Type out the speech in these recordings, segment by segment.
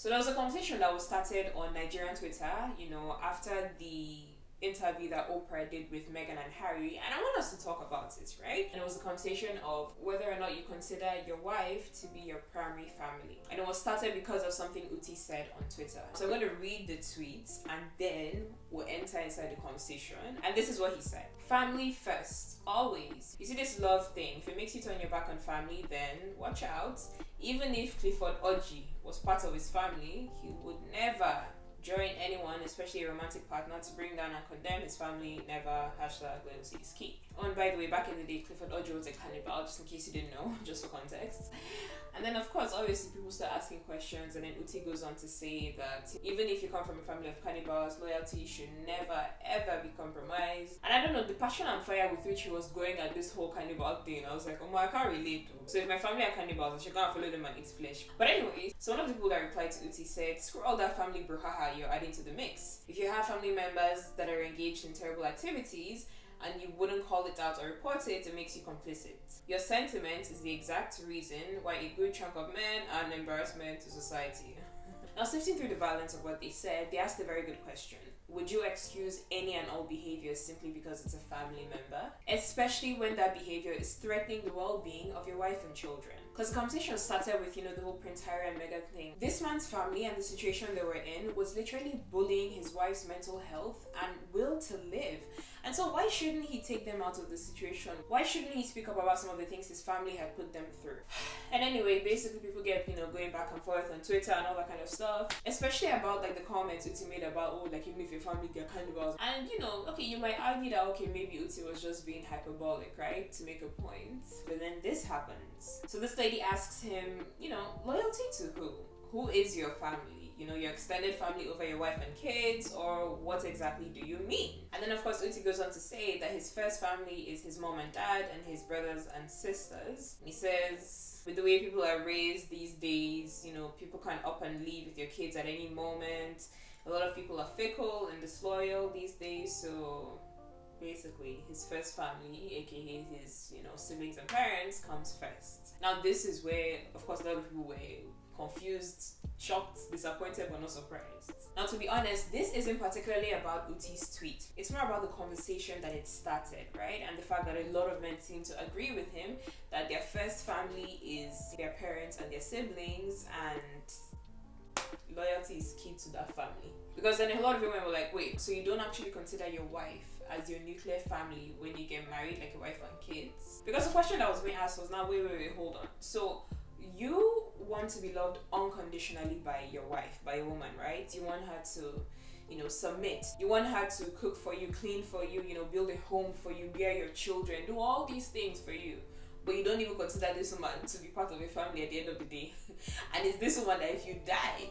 So there was a conversation that was started on Nigerian Twitter, after the interview that Oprah did with Meghan and Harry, and I want us to talk about it, right? And it was a conversation of whether or not you consider your wife to be your primary family. And it was started because of something Uti said on Twitter. So I'm going to read the tweets and then we'll enter inside the conversation. And this is what he said. Family first, always. You see this love thing, if it makes you turn your back on family, then watch out. Even if Clifford Oji was part of his family, he would never join anyone, especially a romantic partner, to bring down and condemn his family. Never. #loyalty is key. Oh, and by the way, back in the day, Clifford Ojo was a cannibal, just in case you didn't know, just for context. And then, of course, obviously, people start asking questions, and then Uti goes on to say that even if you come from a family of cannibals, loyalty should never, ever be compromised. And I don't know, the passion and fire with which he was going at this whole cannibal thing, I was like, oh, I can't relate to. So if my family are cannibals, I should go and follow them and eat flesh. But anyway, so one of the people that replied to Uti said, screw all that family brouhaha you're adding to the mix. If you have family members that are engaged in terrible activities, and you wouldn't call it out or report it, it makes you complicit. Your sentiment is the exact reason why a good chunk of men are an embarrassment to society. Now, sifting through the balance of what they said, they asked a very good question. Would you excuse any and all behavior simply because it's a family member? Especially when that behavior is threatening the well-being of your wife and children. Because the conversation started with, the whole Prince Harry and Meghan thing. This man's family and the situation they were in was literally bullying his wife's mental health and will to live. And so why shouldn't he take them out of the situation? Why shouldn't he speak up about some of the things his family had put them through? And anyway, basically people get, going back and forth on Twitter and all that kind of stuff. Especially about the comments Uti made about, even if your family get cannibals. And okay, you might argue that, okay, maybe Uti was just being hyperbolic, right? To make a point. But then this happens. So this lady asks him, loyalty to who? Who is your family? Your extended family over your wife and kids, or what exactly do you mean? And then of course Uti goes on to say that his first family is his mom and dad and his brothers and sisters. And he says, with the way people are raised these days, people can up and leave with your kids at any moment. A lot of people are fickle and disloyal these days, so basically his first family, aka his siblings and parents, comes first. Now this is where of course a lot of people were confused, shocked, disappointed, but not surprised. Now, to be honest, this isn't particularly about Uti's tweet. It's more about the conversation that it started, right? And the fact that a lot of men seem to agree with him that their first family is their parents and their siblings, and loyalty is key to that family. Because then a lot of women were like, wait, so you don't actually consider your wife as your nuclear family when you get married, like your wife and kids? Because the question that was being asked was now, wait, hold on. So you want to be loved unconditionally by your wife, by a woman, right? You want her to, submit. You want her to cook for you, clean for you, build a home for you, bear your children, do all these things for you. But you don't even consider this woman to be part of a family at the end of the day. And it's this woman that if you die,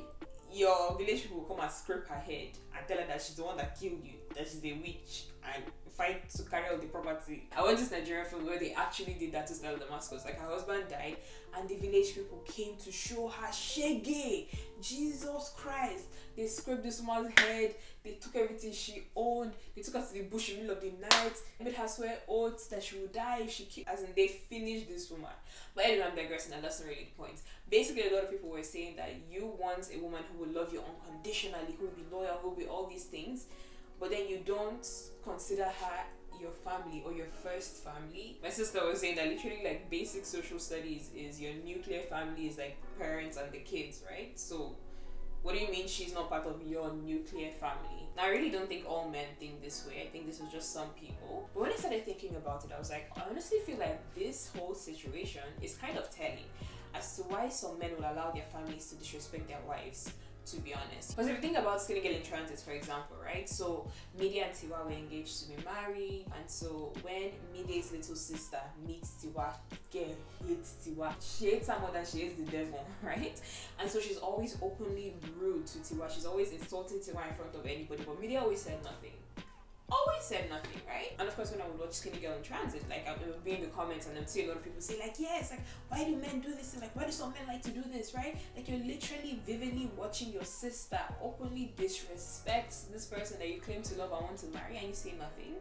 your village people will come and scrape her head and tell her that she's the one that killed you, that she's a witch, and fight to carry out the property. I watched this Nigerian film where they actually did that to Stella Damascus. Like, her husband died and the village people came to show her shege. Jesus Christ. They scraped this woman's head, they took everything she owned, they took her to the bush in the middle of the night, made her swear oaths that she would die if she killed, as in they finished this woman. But anyway, I'm digressing, and that's not really the point. Basically, a lot of people were saying that you want a woman who will love you unconditionally, who will be loyal, who will be all these things, but then you don't consider her your family or your first family. My sister was saying that literally, like, basic social studies is your nuclear family is like parents and the kids, right? So what do you mean she's not part of your nuclear family? Now, I really don't think all men think this way. I think this was just some people. But when I started thinking about it, I was like, I honestly feel like this whole situation is kind of telling as to why some men will allow their families to disrespect their wives, to be honest. Because if you think about Skinny Girl in Transit, for example, right? So Mide and Tiwa were engaged to be married, and so when Mide's little sister meets Tiwa, girl hates Tiwa. She hates her more than she hates the devil, right? And so she's always openly rude to Tiwa. She's always insulting Tiwa in front of anybody, but Mide always said nothing. Always said nothing, right? And of course, when I would watch Skinny Girl in Transit, like, I would be in the comments and then see a lot of people say, like, yes, like, why do men do this? And like, why do some men like to do this, right? Like, you're literally vividly watching your sister openly disrespect this person that you claim to love and want to marry, and you say nothing.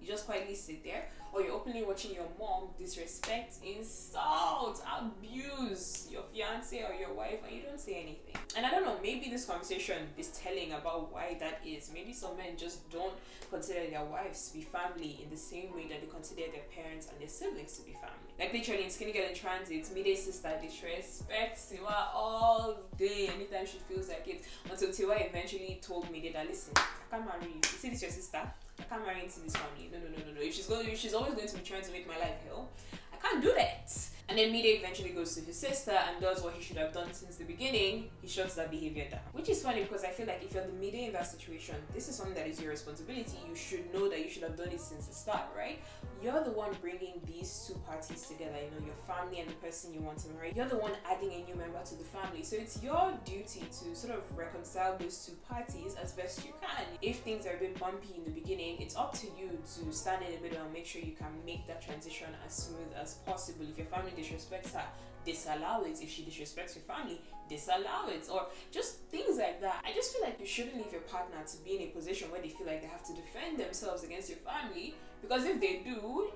You just quietly sit there, or you're openly watching your mom disrespect, insult, abuse your fiance or your wife, and you don't say anything. And I don't know, maybe this conversation is telling about why that is. Maybe some men just don't consider their wives to be family in the same way that they consider their parents and their siblings to be family. Like literally in Skinny Girl in Transit, Midday sister disrespects Tiwa all day, anytime she feels like it. Until Tiwa eventually told Midday that, listen, I can't marry you. You see this your sister? I can't marry into this family. No. If she's always going to be trying to make my life hell, I can't do that. And then Midday eventually goes to his sister and does what he should have done since the beginning. He shuts that behavior down. Which is funny because I feel like if you're the Midday in that situation, this is something that is your responsibility. You should know that you should have done it since the start, right? You're the one bringing these two parties together, your family and the person you want to marry. You're the one adding a new member to the family. So it's your duty to sort of reconcile those two parties as best you can. If things are a bit bumpy in the beginning, it's up to you to stand in the middle and make sure you can make that transition as smooth as possible. If your family disrespects her, disallow it. If she disrespects your family, disallow it. Or just things like that. I just feel like you shouldn't leave your partner to be in a position where they feel like they have to defend themselves against your family, because if they do,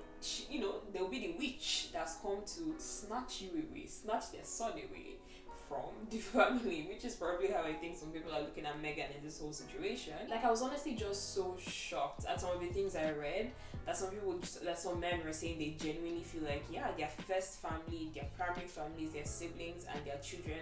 they'll be the witch that's come to snatch you away, snatch their son away from the family, which is probably how I think some people are looking at Megan in this whole situation. Like, I was honestly just so shocked at some of the things I read, that some men were saying they genuinely feel like, yeah, their first family, their primary families, their siblings and their children.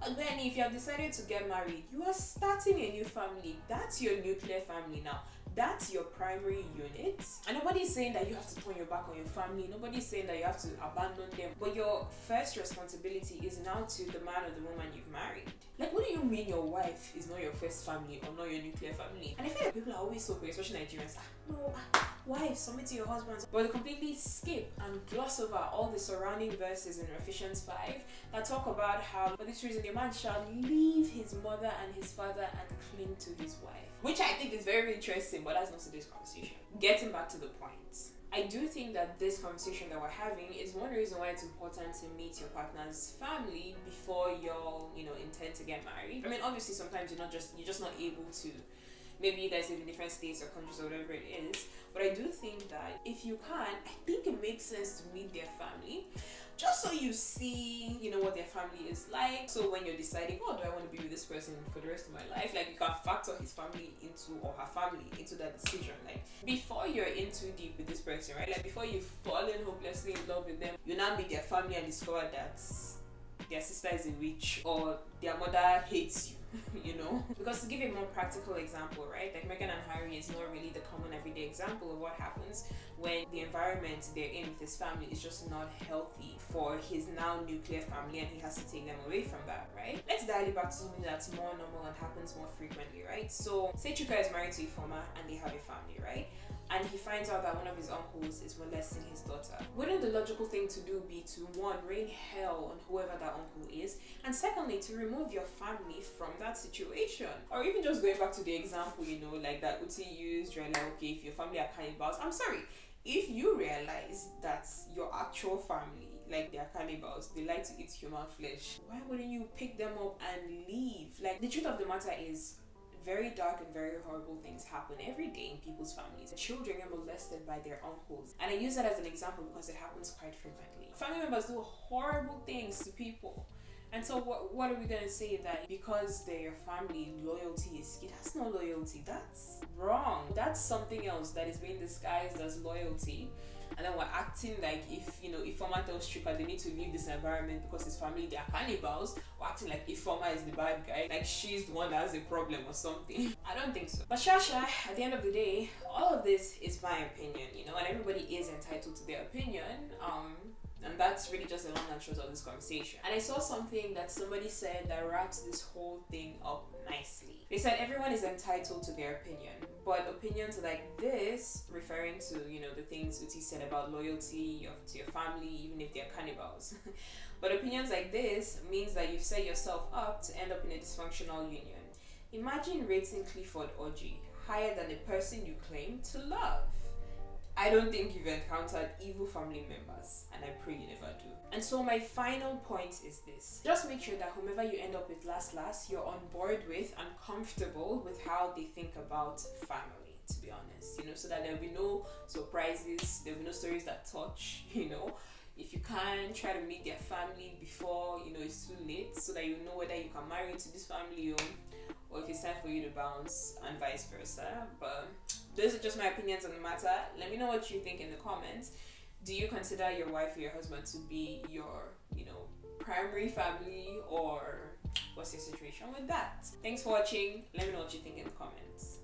And then if you have decided to get married, you are starting a new family. That's your nuclear family now. That's your primary unit. And nobody's saying that you have to turn your back on your family. Nobody's saying that you have to abandon them. But your first responsibility is now to the man or the woman you've married. Like, what do you mean your wife is not your first family or not your nuclear family? And I feel like people are always so quick, especially Nigerians. Wife, submit to your husband. But they completely skip and gloss over all the surrounding verses in Ephesians 5 that talk about how, for this reason, a man shall leave his mother and his father and cling to his wife. Which I think is very interesting, but that's not today's conversation. Getting back to the point. I do think that this conversation that we're having is one reason why it's important to meet your partner's family before y'all, intend to get married. I mean, obviously sometimes you're just not able to. Maybe you guys live in different states or countries or whatever it is. But I do think that if you can, I think it makes sense to meet their family, just so you see, what their family is like. So when you're deciding, do I want to be with this person for the rest of my life? Like, you can factor his family or her family into that decision. Like, before you're in too deep with this person, right? Like, before you've fallen hopelessly in love with them, you now meet their family and discover that their sister is a witch or their mother hates you. Because to give a more practical example, right, like Meghan and Harry is not really the common everyday example of what happens when the environment they're in with his family is just not healthy for his now nuclear family and he has to take them away from that, right? Let's dial it back to something that's more normal and happens more frequently, right? So say Chuka is married to Ifoma and they have a family, right? And he finds out that one of his uncles is molesting his daughter. Wouldn't the logical thing to do be to, one, rain hell on whoever that uncle is, and secondly, to remove your family from that situation? Or even just going back to the example, like that Uti used, right? Like, okay, if your family are cannibals, I'm sorry, if you realize that your actual family, like, they're cannibals, they like to eat human flesh, why wouldn't you pick them up and leave? Like, the truth of the matter is, very dark and very horrible things happen every day in people's families. Children get molested by their uncles. And I use that as an example because it happens quite frequently. Family members do horrible things to people. And so what are we going to say? That because they're your family, loyalty is key? That's not loyalty. That's wrong. That's something else that is being disguised as loyalty. And then we're acting like if Ifoma tells Chuka they need to leave this environment because his family, they are cannibals, we're acting like Ifoma is the bad guy, like she's the one that has a problem or something. I don't think so. But Shasha, at the end of the day, all of this is my opinion, and everybody is entitled to their opinion. And that's really just the long and short of this conversation. And I saw something that somebody said that wraps this whole thing up nicely. They said everyone is entitled to their opinion, but opinions like this, referring to, the things Uti said about loyalty to your family, even if they're cannibals. But opinions like this means that you've set yourself up to end up in a dysfunctional union. Imagine rating Clifford Orji higher than the person you claim to love. I don't think you've encountered evil family members, and I pray you never do. And so my final point is this. Just make sure that whomever you end up with last, you're on board with and comfortable with how they think about family. To be honest, so that there'll be no surprises, there'll be no stories that touch, If you can, try to meet their family before, it's too late, so that you know whether you can marry into this family or if it's time for you to bounce, and vice versa. But those are just my opinions on the matter. Let me know what you think in the comments. Do you consider your wife or your husband to be your, primary family, or what's your situation with that? Thanks for watching. Let me know what you think in the comments.